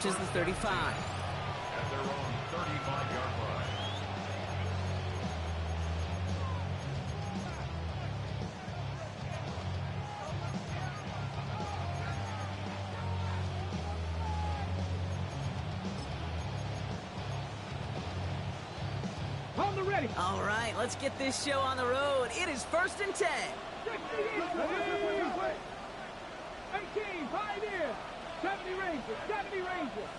approaches the 35. At their own 35-yard line. All right, let's get this show on the road. It is 1st and 10. 18, Pioneer. 70 Rangers, 70 Rangers.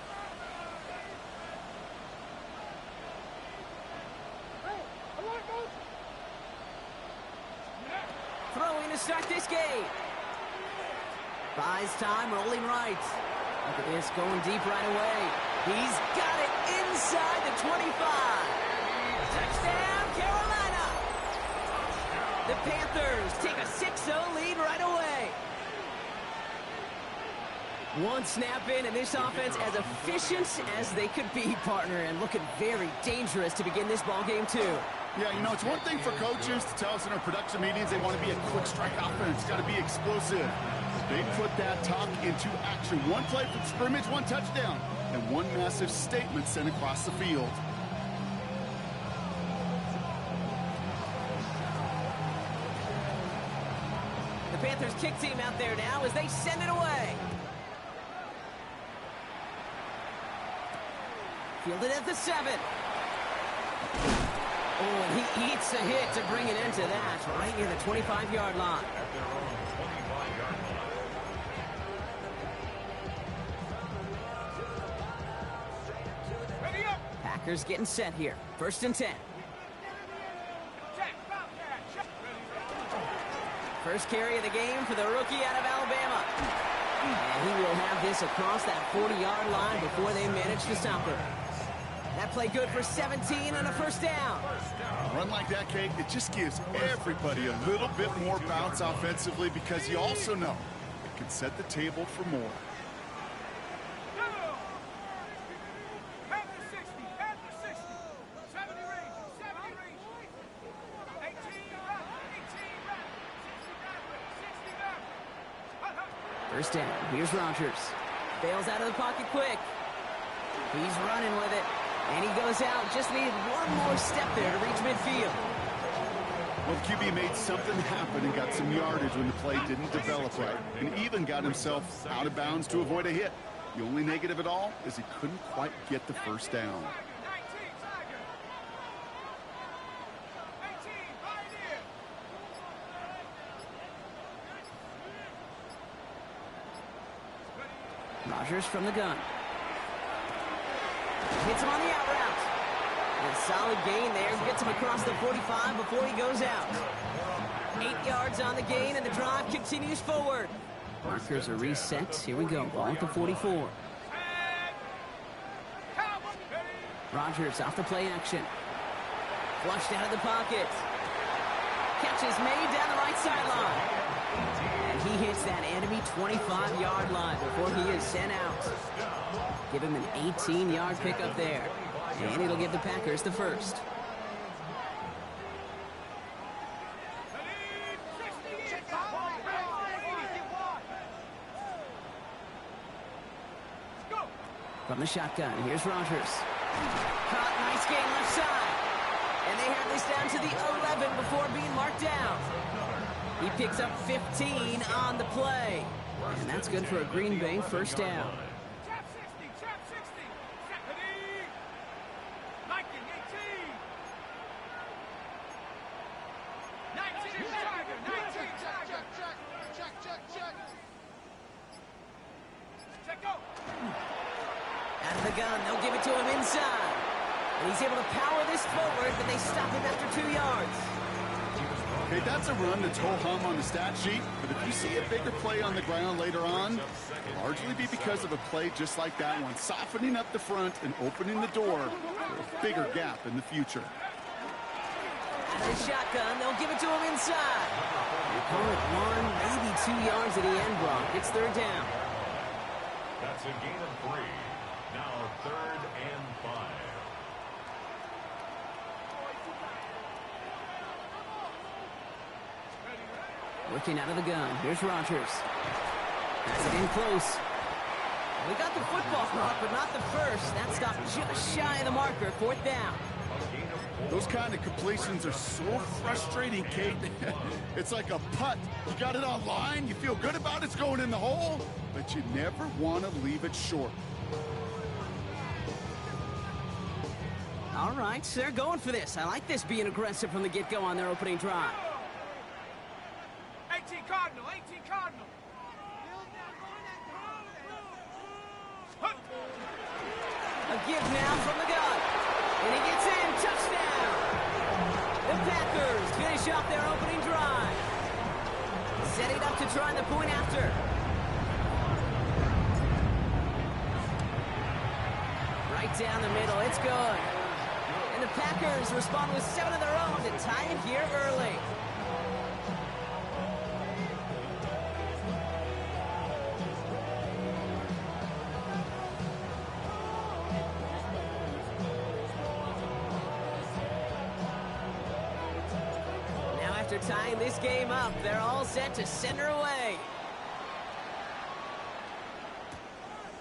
Throwing to start this game. Buys time, rolling right. Look at this, going deep right away. He's got it inside the 25. Touchdown, Carolina! The Panthers take a 6-0 lead right away. One snap in, and this offense as efficient as they could be, partner, and looking very dangerous to begin this ball game too. Yeah, you know, it's one thing for coaches to tell us in our production meetings they want to be a quick strike offense. It's got to be explosive. They put that talk into action. One play from scrimmage, one touchdown, and one massive statement sent across the field. The Panthers kick team out there now as they send it away. Fielded at the 7. Oh, and he eats a hit to bring it into that, right near the 25-yard line. At their own 25-yard line. Ready up. Packers getting set here. 1st and 10. Check, check. First carry of the game for the rookie out of Alabama. And he will have this across that 40-yard line before they manage to stop him. That play good for 17 and a 1st down. A run like that, Kate, it just gives everybody a little bit more bounce offensively because you also know it can set the table for more. Panther 60, Panther 60. 70 Rangers, 70 Rangers. 18 back, 18 back. 60 back, 60 back. 1st down. Here's Rodgers. Bails out of the pocket quick. He's running with it. And he goes out. Just needed one more step there to reach midfield. Well, the QB made something happen and got some yardage when the play didn't develop right, and even got himself out of bounds to avoid a hit. The only negative at all is he couldn't quite get the 1st down. 19 Tiger. 18 Pioneer. Rodgers from the gun. Hits him on the out route. And a solid gain there. Gets him across the 45 before he goes out. 8 yards on the gain, and the drive continues forward. Markers are reset. Here we go. Ball at the 44. Rodgers off the play action. Flushed out of the pocket. Catch is made down the right sideline. And he hits that enemy 25-yard line before he is sent out. Give him an 18-yard pickup there. And it'll give the Packers the 1st. From the shotgun, here's Rodgers. Caught, nice game left side. And they have this down to the 11 before being marked down. He picks up 15 on the play. And that's good for a Green Bay 1st down. Chap 60, chap 60. 70. Viking 18. 19 Tiger, 19 Tiger. Check. Check, go. Out of the gun, they'll give it to him inside. And he's able to power this forward, but they stop him after 2 yards. Okay, that's a run that's ho-hum on the stat sheet, but if you see a bigger play on the ground later on, it'll largely be because of a play just like that one, softening up the front and opening the door for a bigger gap in the future. Out of the shotgun, they'll give it to him inside. They call it 1, maybe 2 yards at the end block. It's 3rd down. That's a gain of 3. Now 3rd and 5. Working out of the gun. Here's Rodgers. Has it in close. We got the football, Brock, but not the first. That stopped just shy of the marker, 4th down. Those kind of completions are so frustrating, Kate. It's like a putt. You got it on line, you feel good about it's going in the hole, but you never want to leave it short. All right, they're going for this. I like this being aggressive from the get-go on their opening drive. 18 Cardinal, 18 Cardinal. A give now from the gun. And he gets in. Touchdown. The Packers finish off their opening drive. Setting up to try the point after. Right down the middle. It's good. And the Packers respond with 7 of their own to tie it here early. After tying this game up, they're all set to send her away.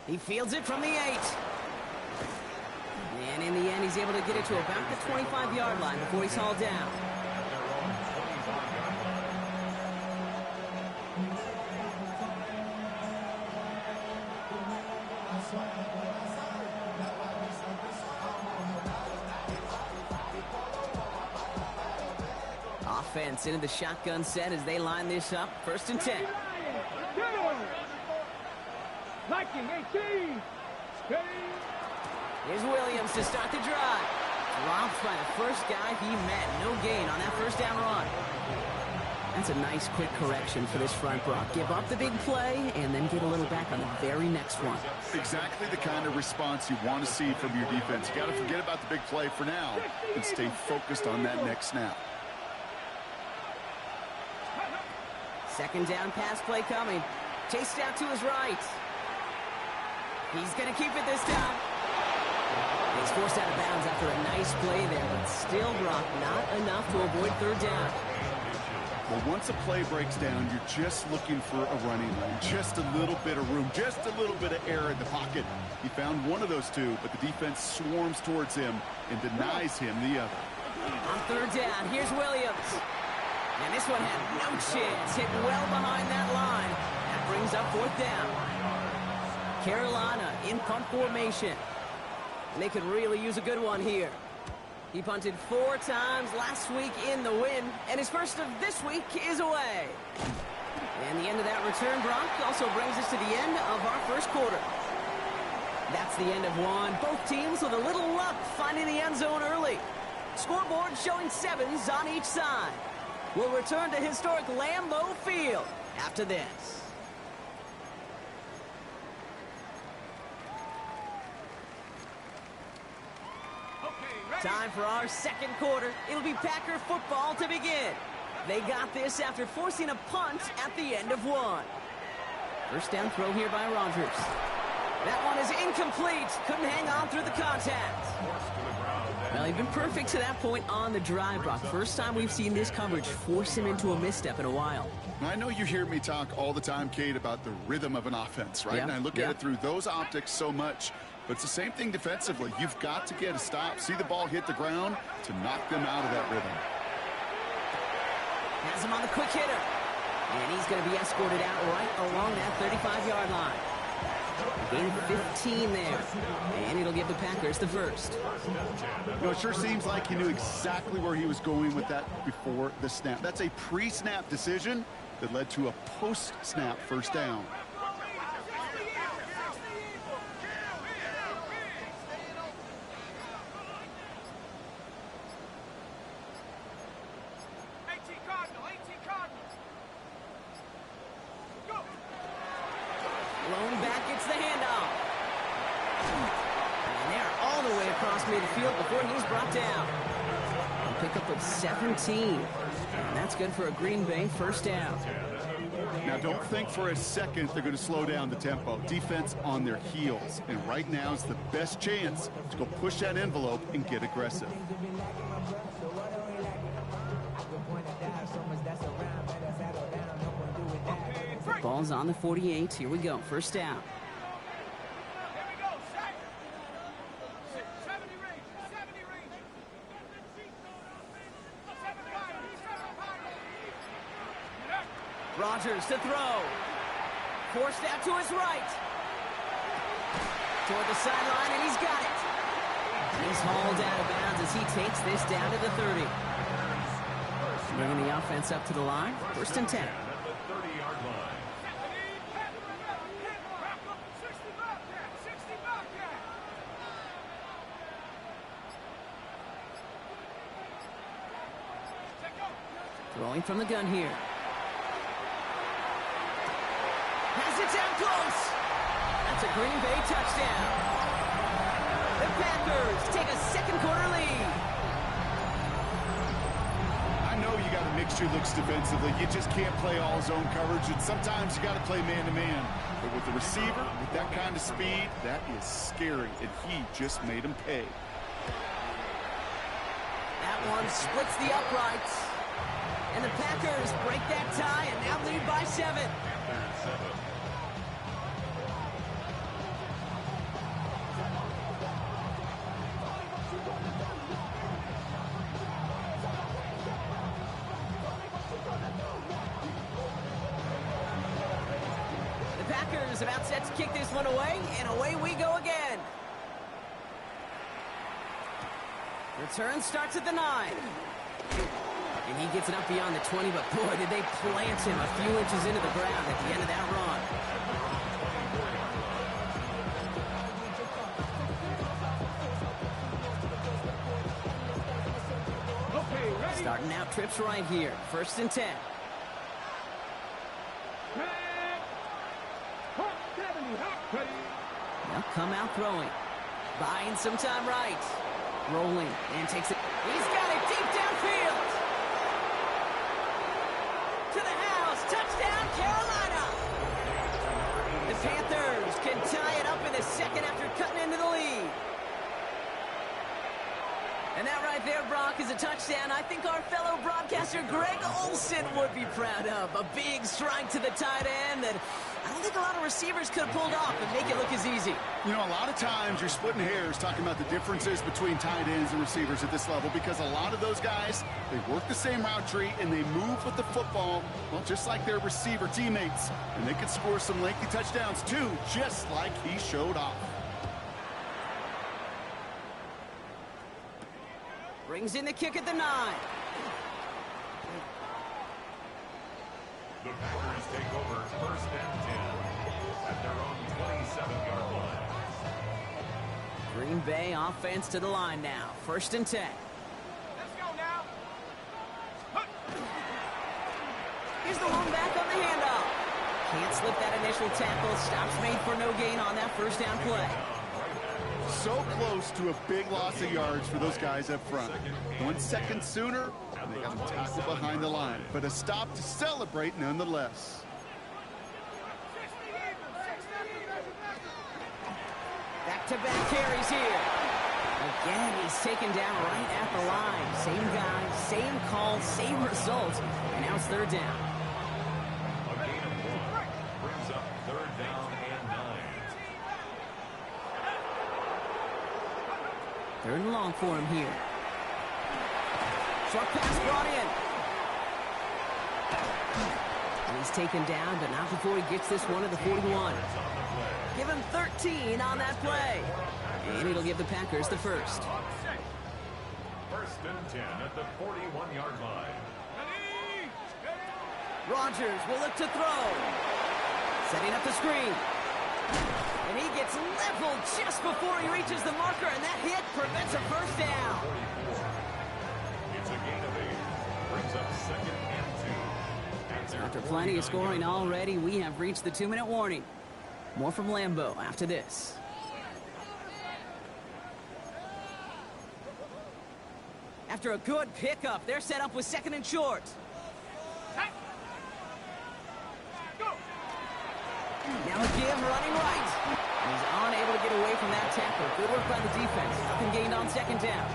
He fields it from the 8. And in the end, he's able to get it to about the 25-yard line before he's hauled down. Offense into the shotgun set as they line this up. 1st and 10. Here's Williams to start the drive. Dropped by the first guy he met. No gain on that 1st down run. That's a nice quick correction for this front, Brock. Give up the big play and then get a little back on the very next one. Exactly the kind of response you want to see from your defense. You got to forget about the big play for now and stay focused on that next snap. 2nd down pass play coming. Chased out to his right. He's going to keep it this time. He's forced out of bounds after a nice play there, but still, Brock, not enough to avoid 3rd down. Well, once a play breaks down, you're just looking for a running lane. Just a little bit of room, just a little bit of air in the pocket. He found one of those two, but the defense swarms towards him and denies him the other. On 3rd down, here's Williams. And this one had no chance. Hit well behind that line. That brings up 4th down. Carolina in punt formation. And they could really use a good one here. He punted 4 times last week in the win, and his first of this week is away. And the end of that return, Brock, also brings us to the end of our 1st quarter. That's the end of one. Both teams with a little luck finding the end zone early. Scoreboard showing 7s on each side. We'll return to historic Lambeau Field after this. Time for our 2nd quarter. It'll be Packer football to begin. They got this after forcing a punt at the end of one. 1st down throw here by Rodgers. That one is incomplete. Couldn't hang on through the contact. Well, he'd been perfect to that point on the drive, Brock. First time we've seen this coverage force him into a misstep in a while. I know you hear me talk all the time, Kate, about the rhythm of an offense, right? Yeah. And I look at it through those optics so much. But it's the same thing defensively. You've got to get a stop, see the ball hit the ground to knock them out of that rhythm. Has him on the quick hitter. And he's going to be escorted out right along that 35-yard line. Gain 15 there. And it'll give the Packers the 1st. You know, it sure seems like he knew exactly where he was going with that before the snap. That's a pre-snap decision that led to a post-snap 1st down. Blown back, it's the handoff. And they're all the way across midfield before he's brought down. A pickup of 17. And that's good for a Green Bay 1st down. Now, don't think for a second they're going to slow down the tempo. Defense on their heels. And right now is the best chance to go push that envelope and get aggressive. Ball's on the 48. Here we go. 1st down. Rodgers to throw. Forced out to his right. Toward the sideline, and he's got it. He's hauled out of bounds as he takes this down to the 30. Bringing the offense up to the line. 1st and 10. At the 30-yard line. Throwing from the gun here. Has it down close. That's a Green Bay touchdown. The Packers take a second quarter lead. I know you got to mix your looks defensively. You just can't play all zone coverage, and sometimes you got to play man-to-man. But with the receiver, with that kind of speed, that is scary, and he just made him pay. That one splits the uprights. And the Packers break that tie and now lead by 7. The Packers about set to kick this one away, and away we go again. Return starts at the 9. And he gets it up beyond the 20, but boy, did they plant him a few inches into the ground at the end of that run. Okay, Starting out trips right here. 1st and 10. They'll come out throwing. Buying some time right. Rolling and takes it. He's got it deep downfield. To the house. Touchdown, Carolina. The Panthers can tie it up in the second after cutting into the lead. And that right there, Brock, is a touchdown I think our fellow broadcaster Greg Olsen would be proud of. A big strike to the tight end that I don't think a lot of receivers could have pulled off and make it look as easy. You know, a lot of times you're splitting hairs talking about the differences between tight ends and receivers at this level because a lot of those guys, they work the same route tree and they move with the football, well, just like their receiver teammates. And they could score some lengthy touchdowns too, just like he showed off. Brings in the kick at the 9. The Packers take over 1st and 10 at their own 27-yard line. Green Bay offense to the line now. 1st and 10. let's go now. Here's the one back on the handoff. Can't slip that initial tackle. Stops made for no gain on that 1st down play. So close to a big loss of yards for those guys up front. 1 second sooner, and they got them tackled behind the line. But a stop to celebrate nonetheless. Back-to-back carries here. Again, he's taken down right at the line. Same guy, same call, same result. And now it's 3rd down. A gain of 1 brings up 3rd down and 9. 3rd and long for him here. Short pass brought in. And he's taken down, but not before he gets this one to the 41. Give him 13 on that play. And it'll give the Packers the 1st. 1st and 10 at the 41-yard line. Rodgers will look to throw. Setting up the screen. And he gets leveled just before he reaches the marker, and that hit prevents a 1st down. 44. It's a gain of 8. Brings up 2nd and 2. After plenty of scoring already, we have reached the 2-minute warning. More from Lambeau after this. After a good pickup, they're set up with 2nd and short. Now a give running right. And he's unable to get away from that tackle. Good work by the defense. Nothing gained on 2nd down.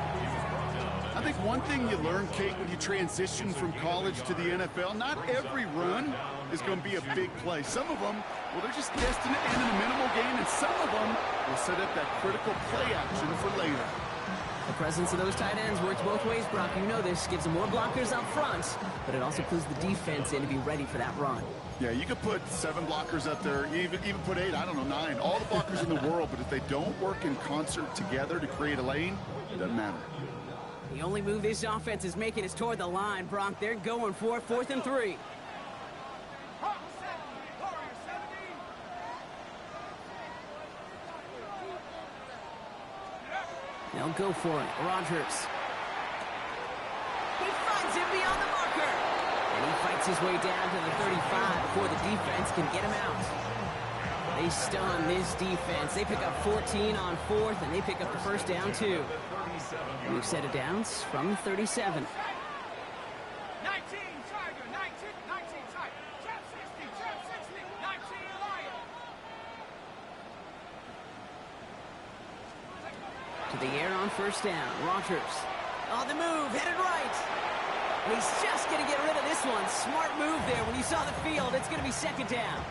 I think one thing you learn, Kate, when you transition from college to the NFL, not every run is going to be a big play. Some of them, well, they're just destined to end in a minimal gain, and some of them will set up that critical play action for later. The presence of those tight ends works both ways, Brock. You know this. Gives them more blockers up front, but it also clues the defense in to be ready for that run. Yeah, you could put 7 blockers up there, even put 8, I don't know, 9. All the blockers in the world, but if they don't work in concert together to create a lane, it doesn't matter. The only move this offense is making is toward the line, Brock. They're going for it, 4th and 3. They'll go for it. Rodgers. He finds him beyond the marker. And he fights his way down to the 35 before the defense can get him out. They stun this defense. They pick up 14 on 4th, and they pick up the first down, too. New set of downs from 37. 19 Tiger, 19 Tiger, trap 60, 19 Lion. To the air on first down. Rodgers on the move, headed right. And he's just going to get rid of this one. Smart move there. When you saw the field, it's going to be 2nd down.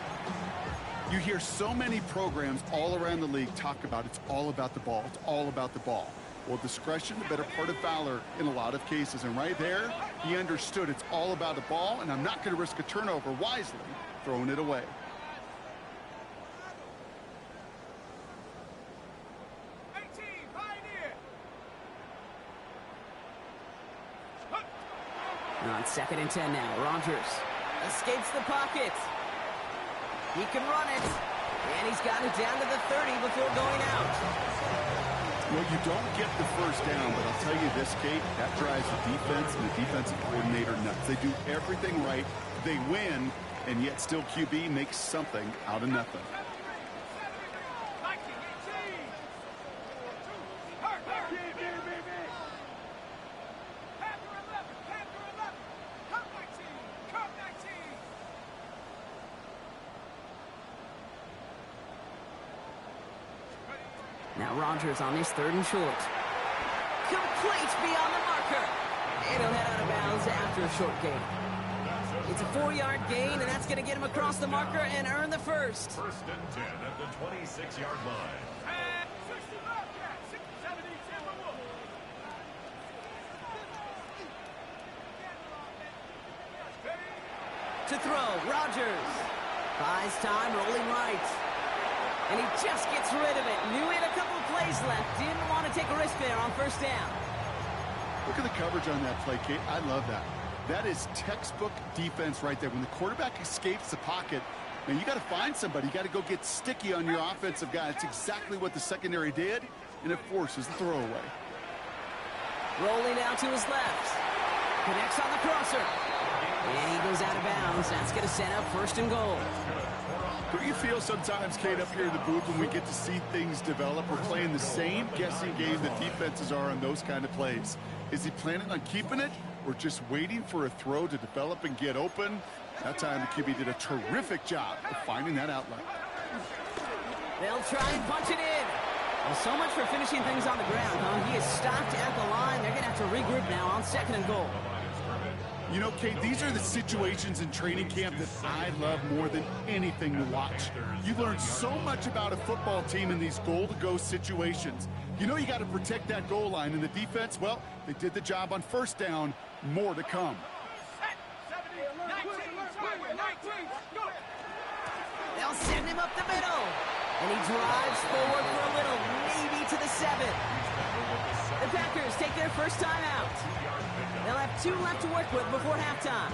You hear so many programs all around the league talk about it's all about the ball. It's all about the ball. Well, discretion, the better part of valor in a lot of cases. And right there, he understood it's all about the ball, and I'm not going to risk a turnover wisely, throwing it away. On 2nd and 10 now. Rodgers escapes the pocket. He can run it. And he's got it down to the 30 before going out. Well, you don't get the first down, but I'll tell you this, Kate, that drives the defense and the defensive coordinator nuts. They do everything right. They win, and yet still QB makes something out of nothing. Now Rodgers on his 3rd and short. Complete beyond the marker. And he'll head out of bounds after a short gain. It's a 4-yard gain, and that's going to get him across the marker and earn the first. 1st and 10 at the 26-yard line. To throw, Rodgers. Buys time, rolling right. And he just gets rid of it. Knew he had a couple of plays left. Didn't want to take a risk there on first down. Look at the coverage on that play, Kate. I love that. That is textbook defense right there. When the quarterback escapes the pocket, man, you got to find somebody. You got to go get sticky on your offensive guy. It's exactly what the secondary did, and it forces the throwaway. Rolling out to his left. Connects on the crosser. And he goes out of bounds. That's going to set up 1st and goal. Don't you feel sometimes, Kate, up here in the booth when we get to see things develop? We're playing the same guessing game that defenses are on those kind of plays. Is he planning on keeping it or just waiting for a throw to develop and get open? That time the QB did a terrific job of finding that outlet. They'll try and punch it in. Well, so much for finishing things on the ground, huh? He is stopped at the line. They're going to have to regroup now on 2nd and goal. You know, Kate, these are the situations in training camp that I love more than anything to watch. You learn so much about a football team in these goal-to-go situations. You know you got to protect that goal line, and the defense, well, they did the job on first down. More to come. They'll send him up the middle. And he drives forward for a little, maybe to the 7. The Packers take their first time out. They'll have 2 left to work with before halftime.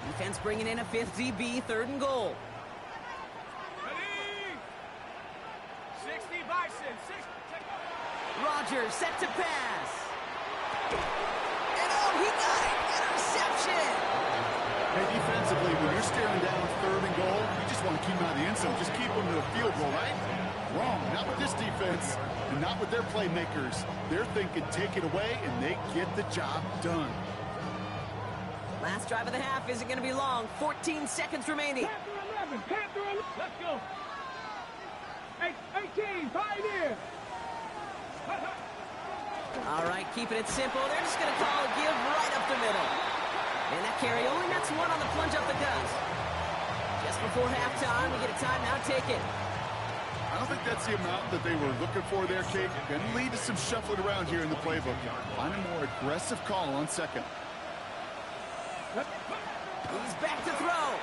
Defense bringing in a 5th DB, 3rd and goal. Ready? 60 Bison, 60. Rodgers set to pass. And oh, he got it! Interception! Hey, defensively, when you're staring down 3rd and goal, you just want to keep them out of the end zone. Just keep them to a field goal, right? Wrong. Not with this defense, and not with their playmakers. They're thinking take it away, and they get the job done. Last drive of the half isn't going to be long. 14 seconds remaining. Panther 11. Let's go. 18, Pioneer. All right, keeping it simple. They're just going to call a give right up the middle. And that carry only nets 1 on the plunge up the gut. Just before halftime, we get a timeout taken. I don't think that's the amount that they were looking for there, Kate. Going to lead to some shuffling around here in the playbook. Find a more aggressive call on second. He's back to throw.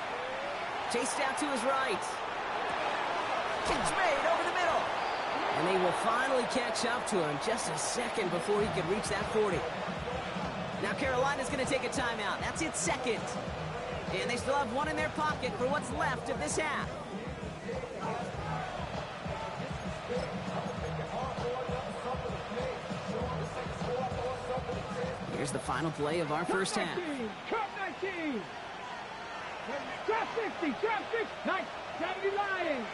Chased out to his right. Catch made over the middle. And they will finally catch up to him just a second before he could reach that 40. Now Carolina's going to take a timeout. That's its second. And they still have one in their pocket for what's left of this half. Here's the final play of our first half. Trap 19. Trap 60. Trap 60. Nice. 70 Lions.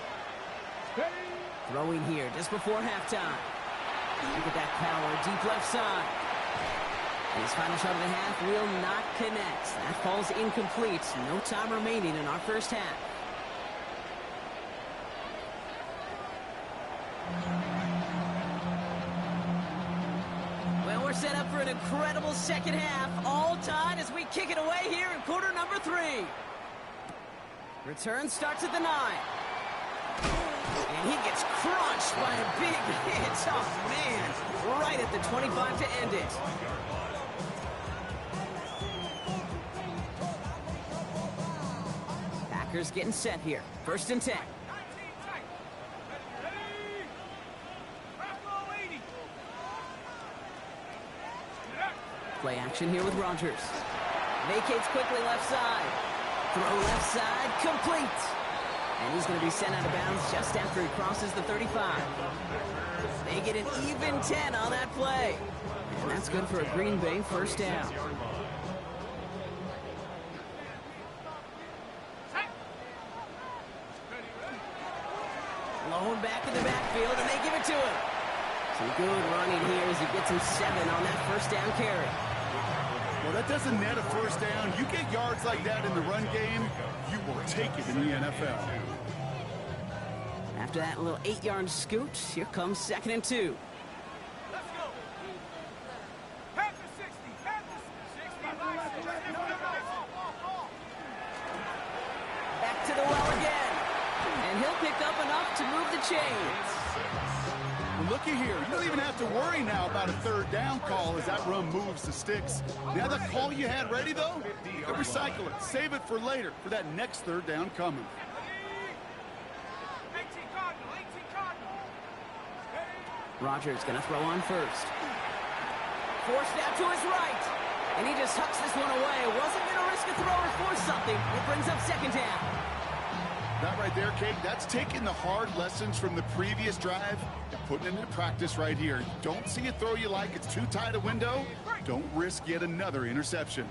Throwing here just before halftime. Look at that power deep left side. His final shot of the half will not connect. That falls incomplete. No time remaining in our first half. Well, we're set up for an incredible second half. All tied as we kick it away here in quarter number 3. Return starts at the 9. And he gets crunched by a big hit. Oh, man. Right at the 25 to end it. Packers getting set here. 1st and 10. Play action here with Rodgers. Vacates quickly left side. Throw left side, complete. And he's going to be sent out of bounds just after he crosses the 35. They get an even 10 on that play. And that's good for a Green Bay first down. Low back in the backfield, and they give it to him. Some good running here as he gets him 7 on that first down carry. Well, that doesn't net a first down. You get yards like that in the run game, you will take it in the NFL. After that little 8-yard scoot, here comes 2nd and 2. Let's go. Panthers 60. Panthers 60. Back to the well again. And he'll pick up enough to move the chains. Well, looky here. You don't even have to worry now about a 3rd down call as that run moves the sticks. Now that call you had ready, though, you can recycle it. Save it for later, for that next 3rd down coming. 18 Cardinal. 18 Cardinal. Rodgers going to throw on first. Forced out to his right. And he just hucks this one away. Wasn't going to risk a throw or force something. It brings up 2nd down. That right there, Kate, that's taking the hard lessons from the previous drive and putting it into practice right here. Don't see a throw you like, it's too tight a window. Don't risk yet another interception.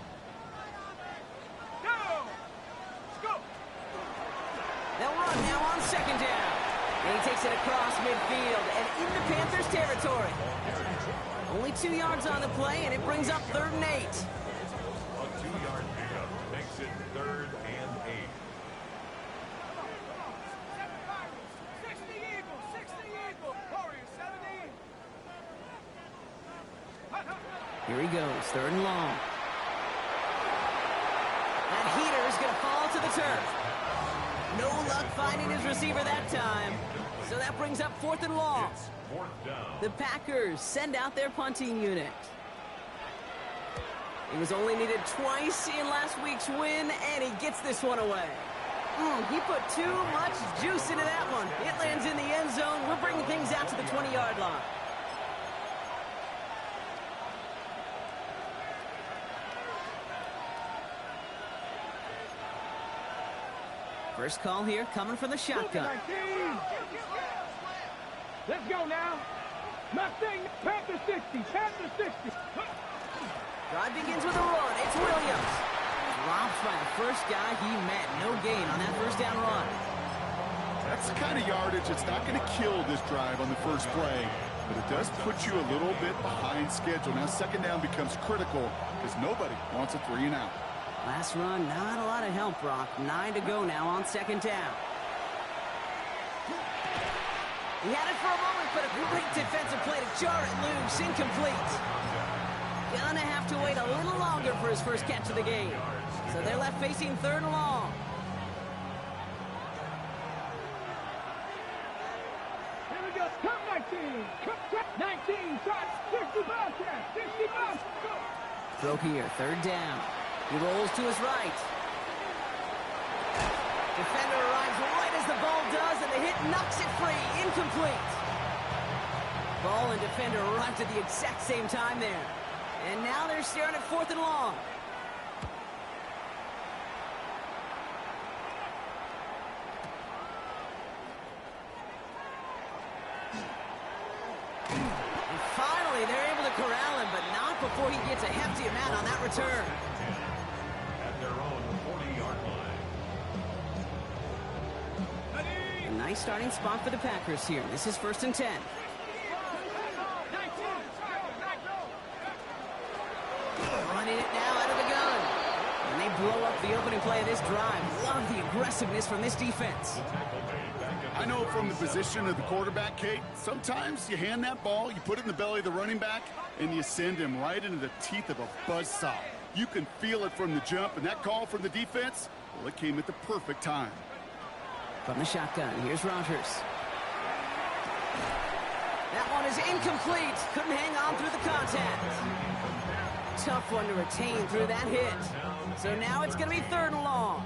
Go. They'll run now on 2nd down. And he takes it across midfield and into Panthers territory. Only 2 yards on the play, and it brings up 3rd and 8. A 2-yard pickup makes it 3rd and 8. 60 Eagles. 60 Eagles. Warriors 70. Here he goes, 3rd and long. That heater is going to fall to the turf. No luck finding his receiver that time. So that brings up 4th and long. It's 4th down. The Packers send out their punting unit. He was only needed twice in last week's win, and he gets this one away. He put too much juice into that one. It lands in the end zone. We're bringing things out to the 20-yard line. First call here coming from the shotgun. Let's go now. Mustang, Panther 60, Panther 60. Drive begins with a run. It's Williams. Drops by the first guy he met. No gain on that first down run. That's the kind of yardage that's not going to kill this drive on the first play, but it does put you a little bit behind schedule. Now 2nd down becomes critical because nobody wants a 3 and out. Last run, not a lot of help, Brock. 9 to go now on 2nd down. He had it for a moment, but a great defensive play to jar it loose. Incomplete. Gonna have to wait a little longer for his first catch of the game. So they're left facing 3rd and long. Come 19. Come 19. Shot 60 Bobcat. 60 Bobcat. Throw here, third down. He rolls to his right. Defender arrives right as the ball does, and the hit knocks it free. Incomplete. Ball and defender arrived at the exact same time there. And now they're staring at 4th and long. And finally, they're able to corral him, but not before he gets a hefty amount on that return. At their own 40-yard line. A nice starting spot for the Packers here. This is 1st and 10. Running it now out of the gun. And they blow up the opening play of this drive. Love the aggressiveness from this defense. I know from the position of the quarterback, Kate, sometimes you hand that ball, you put it in the belly of the running back, and you send him right into the teeth of a buzzsaw. You can feel it from the jump, and that call from the defense, well, it came at the perfect time. From the shotgun, here's Rodgers. That one is incomplete. Couldn't hang on through the contact. Tough one to retain through that hit. So now it's going to be 3rd and long.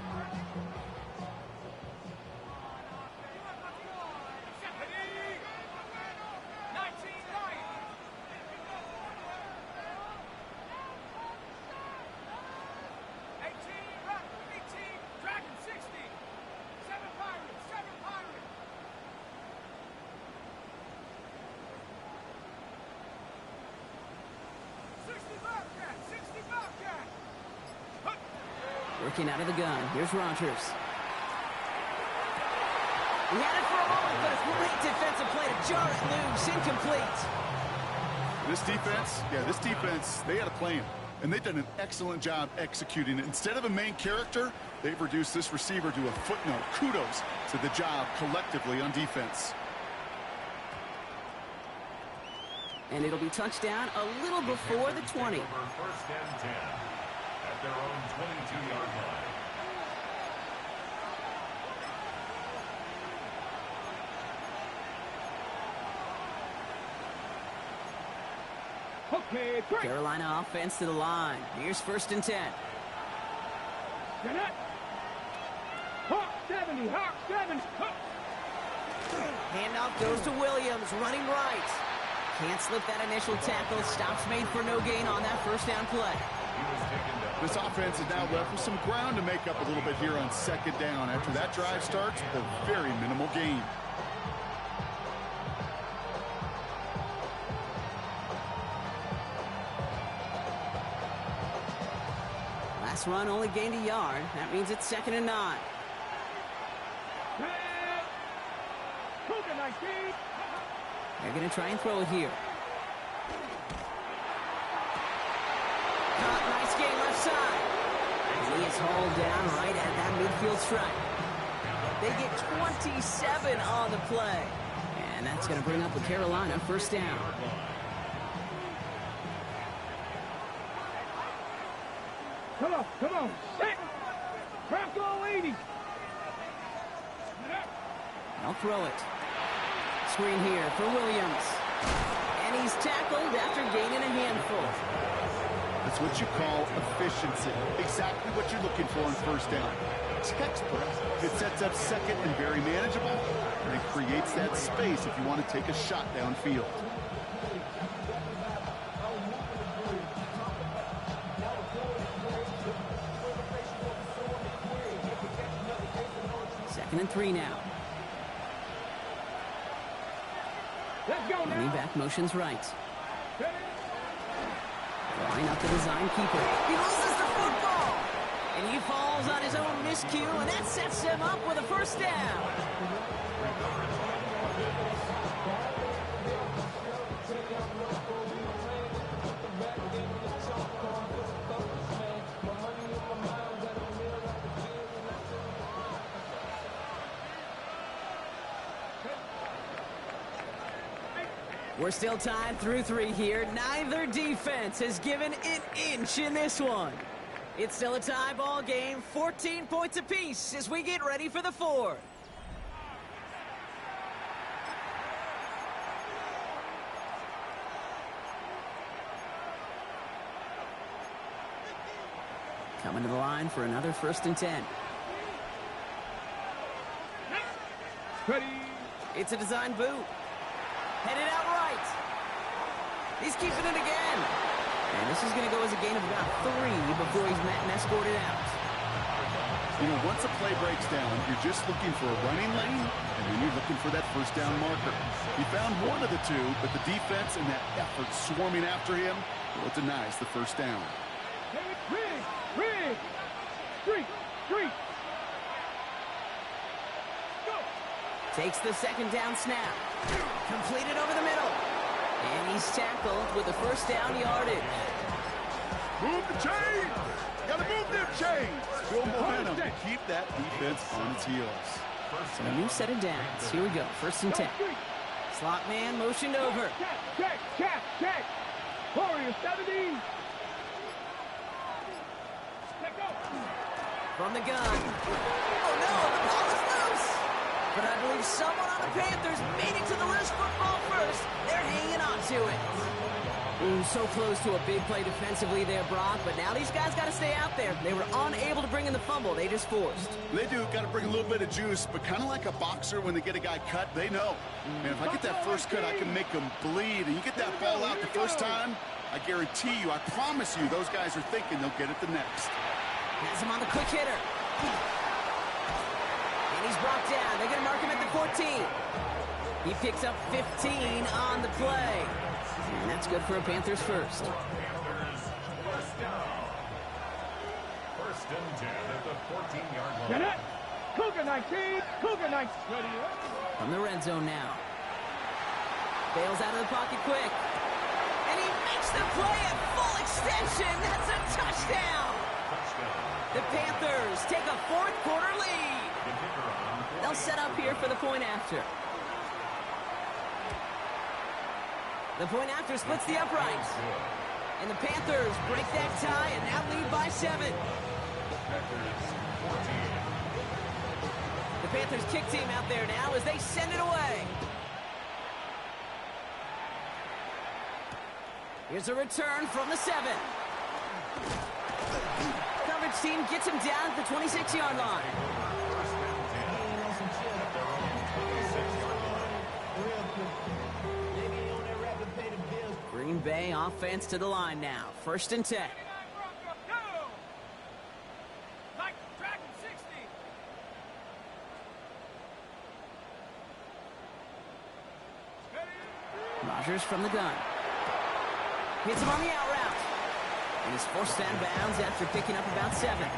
Working out of the gun. Here's Rodgers. He had it for a moment, but a great defensive play to jar it loose. Incomplete. This defense, they had a plan, and they've done an excellent job executing it. Instead of a main character, they've reduced this receiver to a footnote. Kudos to the job collectively on defense. And it'll be touchdown a little before the 20. 1st and 10. At their own 22-yard line. Okay, break. Carolina offense to the line. Here's 1st and 10. Hawk 70, Hawk 70. Handoff goes to Williams, running right. Can't slip that initial tackle. Stops made for no gain on that 1st down play. This offense is now left with some ground to make up a little bit here on 2nd down. After that drive starts, a very minimal gain. Last run only gained a yard. That means it's 2nd and 9. They're going to try and throw it here. Nice game left side. And he is hauled down right at that midfield stripe. They get 27 on the play. And that's going to bring up the Carolina 1st down. Come on. Set. Bronco 80. They'll throw it. Screen here for Williams. And he's tackled after gaining a handful. That's what you call efficiency. Exactly what you're looking for on 1st down. Textbook. It sets up 2nd and very manageable, and it creates that space if you want to take a shot downfield. Second and 3 now. Let's go Running now. back motions right. Line up the design keeper. He loses the football. And he falls on his own miscue, and that sets him up with a 1st down. We're still tied through 3 here. Neither defense has given an inch in this one. It's still a tie ball game, 14 points apiece as we get ready for the 4th. Coming to the line for another 1st and 10. Ready. It's a design boot. Headed out right. He's keeping it again. And this is going to go as a gain of about 3 before he's met and escorted out. You know, once a play breaks down, you're just looking for a running lane, and then you're looking for that 1st down marker. He found one of the two, but the defense and that effort swarming after him, well, it denies the 1st down. Rig. Street. Go. Takes the 2nd down snap. Completed over the middle. And he's tackled with a 1st down yardage. Move the chain! Gotta move them chains! Build momentum to keep that defense on its heels. So a new set of downs. Here we go. 1st and 10. Slot man motioned over. Check. Warrior 70. Let go. From the gun. Oh no, the ball is loose. But I believe someone on the Panthers made it to the loose football first. They're hanging on to it. Ooh, so close to a big play defensively there, Brock. But now these guys got to stay out there. They were unable to bring in the fumble. They just forced. They do. Got to bring a little bit of juice, but kind of like a boxer when they get a guy cut, they know. Man, if I get that 1st cut, I can make them bleed. And you get that ball out the 1st time, I guarantee you, I promise you, those guys are thinking they'll get it the next. Has him on the quick hitter. And he's brought down. They're going to mark him at the 14. He picks up 15 on the play. And that's good for a Panthers 1st. 1st and 10 at the 14-yard line. Get it. Cougar 19. Ready. From the red zone now. Bails out of the pocket quick. And he makes the play at full extension. That's a touchdown. The Panthers take a 4th quarter lead. They'll set up here for the point after. The point after splits the uprights. And the Panthers break that tie and now lead by 7. The Panthers kick team out there now as they send it away. Here's a return from the 7. Coverage team gets him down at the 26-yard line. Green Bay offense to the line now. 1st and 10. Go. Like Dragon 60. Rodgers from the gun. Hits him on the out route. And he's forced out of bounds after picking up about 7.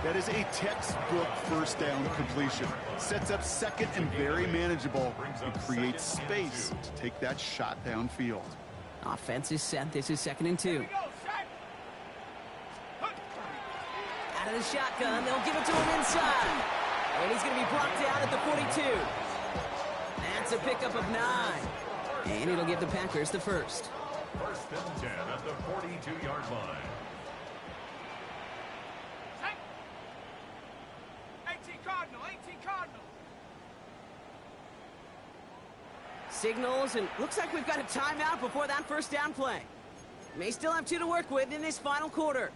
That is a textbook 1st down completion. Sets up 2nd and very manageable. It creates space to take that shot downfield. Offense is set. This is 2nd and 2. Out of the shotgun. They'll give it to him inside. And he's going to be brought down at the 42. That's a pickup of 9. And it'll give the Packers the 1st. 1st and 10 at the 42-yard line. 18 Cardinal. Signals, and looks like we've got a timeout before that 1st down play. May still have 2 to work with in this final quarter.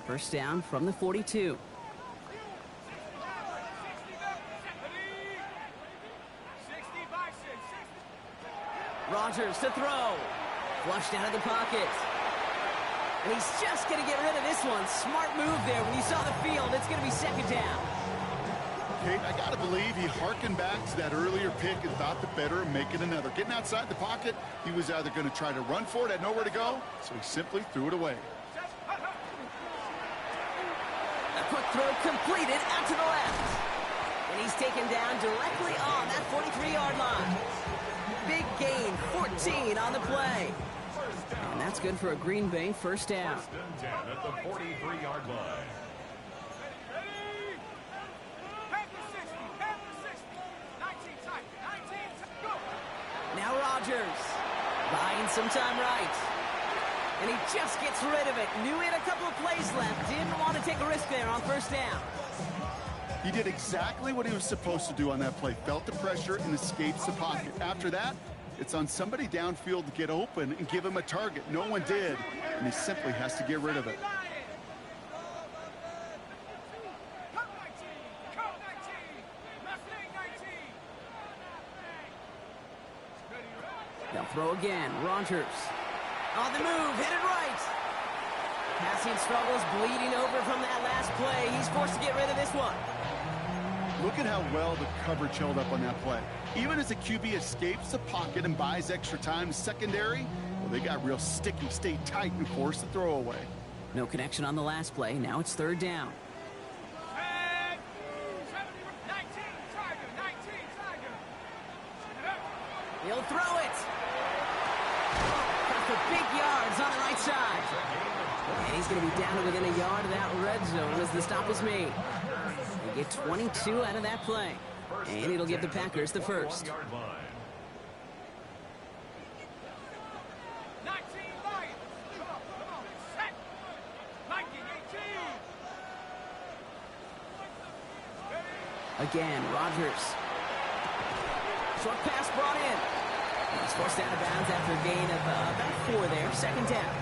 1st down from the 42. Rodgers to throw. Flushed out of the pocket. And he's just going to get rid of this one. Smart move there. When you saw the field, it's going to be 2nd down. Kate, I got to believe he harkened back to that earlier pick and thought the better of making another. Getting outside the pocket, he was either going to try to run for it, had nowhere to go, so he simply threw it away. A quick throw completed out to the left. And he's taken down directly on that 43-yard line. Big gain, 14 on the play. And that's good for a Green Bay 1st down. 1st and 10 at the 43-yard line. Now Rodgers buying some time right. And he just gets rid of it. Knew he had a couple of plays left. Didn't want to take a risk there on 1st down. He did exactly what he was supposed to do on that play. Felt the pressure and escapes the pocket. After that, It's on somebody downfield to get open and give him a target. No one did, and he simply has to get rid of it. They'll throw again. Rogers on the move, headed right. Passing struggles, bleeding over from that last play. He's forced to get rid of this one. Look at how well the coverage held up on that play. Even as the QB escapes the pocket and buys extra time secondary, well, they got real sticky, stayed tight, and forced the throwaway. No connection on the last play. Now it's third down. He'll throw it. Got for big yards on the right side. And he's going to be down to within a yard of that red zone as the stop is made. They get 22 out of that play. And it'll give the Packers the first. Again, Rogers. Short pass brought in. He's forced out of bounds after a gain of about 4 there. Second down.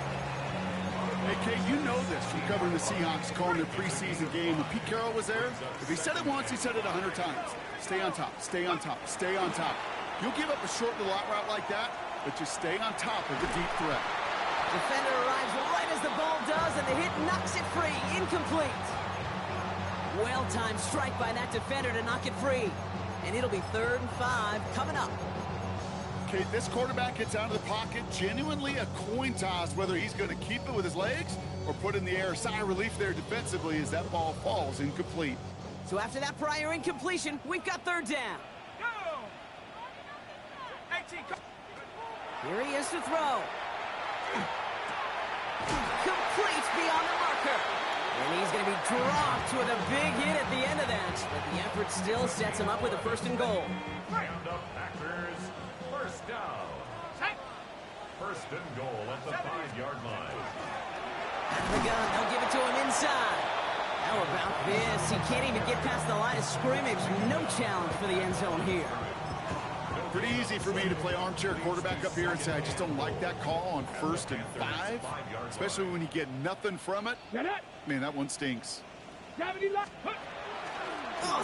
Hey, Kate, you know this from covering the Seahawks, calling their preseason game. When Pete Carroll was there, if he said it once, he said it 100 times. Stay on top, stay on top, stay on top. You'll give up a short little out route like that, but just stay on top of the deep threat. Defender arrives right as the ball does, and the hit knocks it free. Incomplete. Well-timed strike by that defender to knock it free. And it'll be 3rd and 5 coming up. Kate, this quarterback gets out of the pocket, genuinely a coin toss whether he's going to keep it with his legs or put in the air. Sigh of relief there defensively as that ball falls incomplete. So after that prior incompletion, we've got 3rd down. Here he is to throw. Complete beyond the marker. And he's going to be dropped with a big hit at the end of that. But the effort still sets him up with a 1st and goal. And the Packers, first down. 1st and goal at the 5-yard line. Out of the gun, they'll give it to him inside. How about this? He can't even get past the line of scrimmage. No challenge for the end zone here. Pretty easy for me to play armchair quarterback up here and say I just don't like that call on 1st and 5, especially when you get nothing from it. Man, that one stinks. Oh,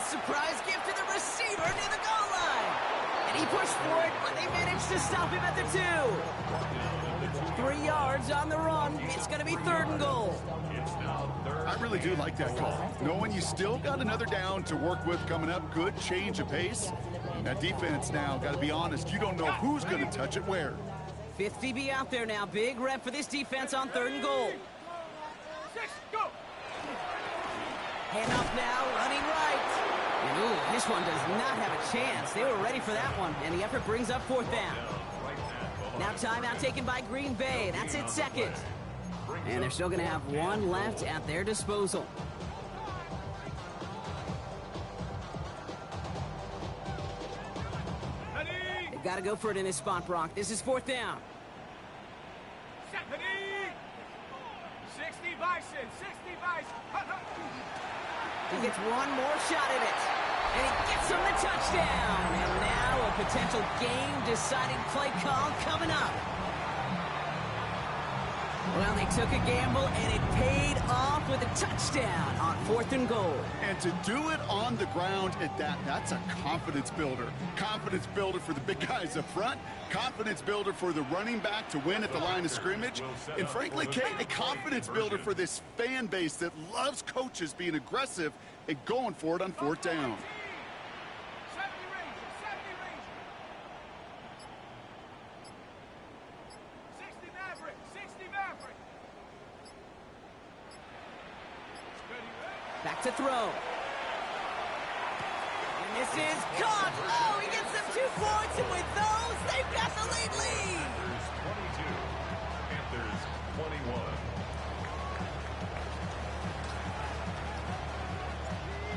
surprise gift to the receiver near the goal line. And he pushed for it, but they managed to stop him at the 2. 3 yards on the run. It's going to be 3rd and goal. I really do like that call. Knowing you still got another down to work with coming up. Good change of pace. That defense now, got to be honest, you don't know who's going to touch it where. 5th DB out there now. Big rep for this defense on 3rd and goal. Hand off now, running right. And ooh, this one does not have a chance. They were ready for that one, and the effort brings up 4th down. Now timeout taken by Green Bay. That's it, 2nd. And they're still going to have 1 left at their disposal. They've got to go for it in this spot, Brock. This is 4th down. 60 Bison, 60 Bison. He gets one more shot at it. And he gets him the touchdown. And now a potential game-deciding play call coming up. Well, they took a gamble, and it paid off with a touchdown on 4th and goal. And to do it on the ground at that, that's a confidence builder. Confidence builder for the big guys up front. Confidence builder for the running back to win at the line of scrimmage. And frankly, Kate, a confidence builder for this fan base that loves coaches being aggressive and going for it on 4th down. 70 Rangers, 60 Maverick, 60 Maverick. Back to throw. And this is caught. Oh, he gets them 2 points, and with those, they've got the lead. Panthers 21.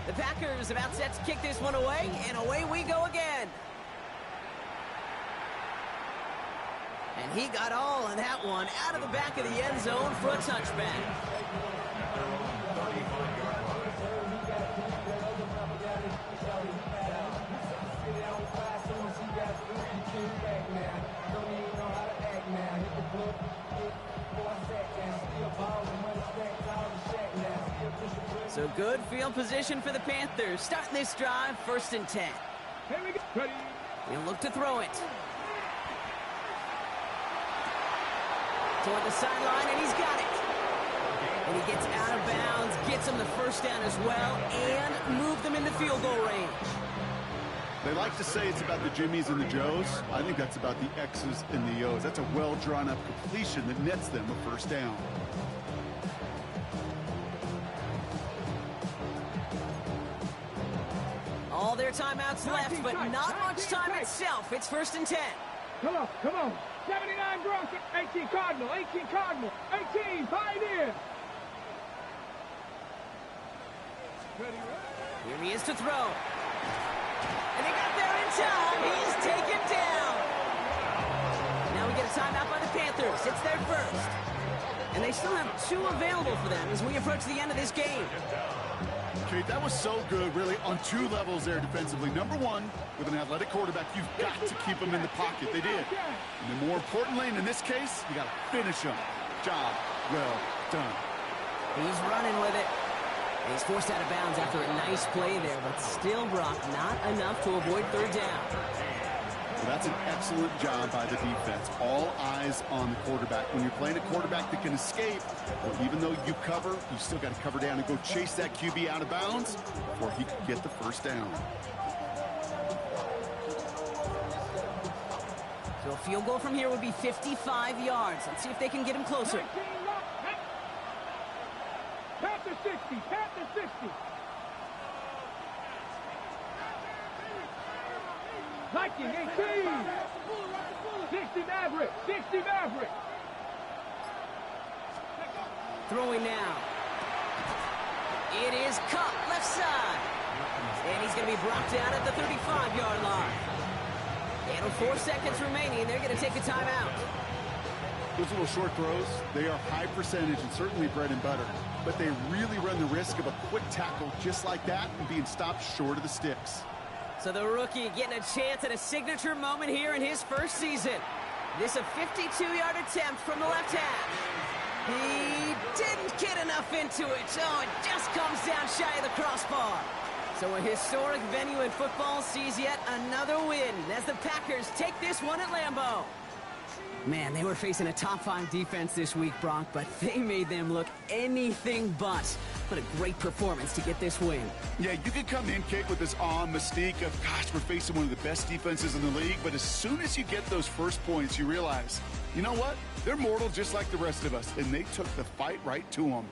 The Packers about set to kick this one away, and away we go again. And he got all of that one out of the back of the end zone for a touchback. So good field position for the Panthers. Starting this drive, 1st and 10. Here we go. Ready. He'll look to throw it. Toward the sideline, and he's got it. And he gets out of bounds, gets him the 1st down as well, and moved them into field goal range. They like to say it's about the Jimmies and the Joes. I think that's about the X's and the O's. That's a well-drawn-up completion that nets them a 1st down. All their timeouts left, but not much time itself. It's 1st and 10. Come on, come on. 79 Broncos, 18 Cardinal, 18 Cardinal, 18 Pioneer. Ready, ready. Here he is to throw. And he got there in time. He's taken down. Now we get a timeout by the Panthers. It's their 1st. And they still have 2 available for them as we approach the end of this game. Okay, that was so good, really, on 2 levels there defensively. Number 1, with an athletic quarterback, you've got to keep him in the pocket. They did. And then more importantly, and in this case, you got to finish him. Job well done. He's running with it. And he's forced out of bounds after a nice play there, but still, Brock, not enough to avoid 3rd down. So that's an excellent job by the defense. All eyes on the quarterback. When you're playing a quarterback that can escape, well, even though you cover, you still got to cover down and go chase that QB out of bounds before he can get the 1st down. So a field goal from here would be 55 yards. Let's see if they can get him closer. Panther 60, Panther 60. Viking 18. 60 Maverick, 60 Maverick. Throwing now. It is caught left side. And he's going to be brought down at the 35-yard line. And with 4 seconds remaining, they're going to take a timeout. Those little short throws, they are high percentage and certainly bread and butter. But they really run the risk of a quick tackle just like that and being stopped short of the sticks. So the rookie getting a chance at a signature moment here in his 1st season. This a 52-yard attempt from the left half. He didn't get enough into it. Oh, it just comes down shy of the crossbar. So a historic venue in football sees yet another win as the Packers take this one at Lambeau. Man, they were facing a top-5 defense this week, Brock, but they made them look anything but. What a great performance to get this win. Yeah, you could come in, Kate, with this awe and mystique of, gosh, we're facing one of the best defenses in the league, but as soon as you get those 1st points, you realize, you know what? They're mortal just like the rest of us, and they took the fight right to them.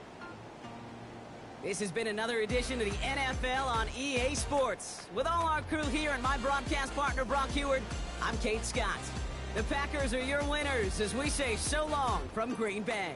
This has been another edition of the NFL on EA Sports. With all our crew here and my broadcast partner, Brock Heward, I'm Kate Scott. The Packers are your winners as we say so long from Green Bay.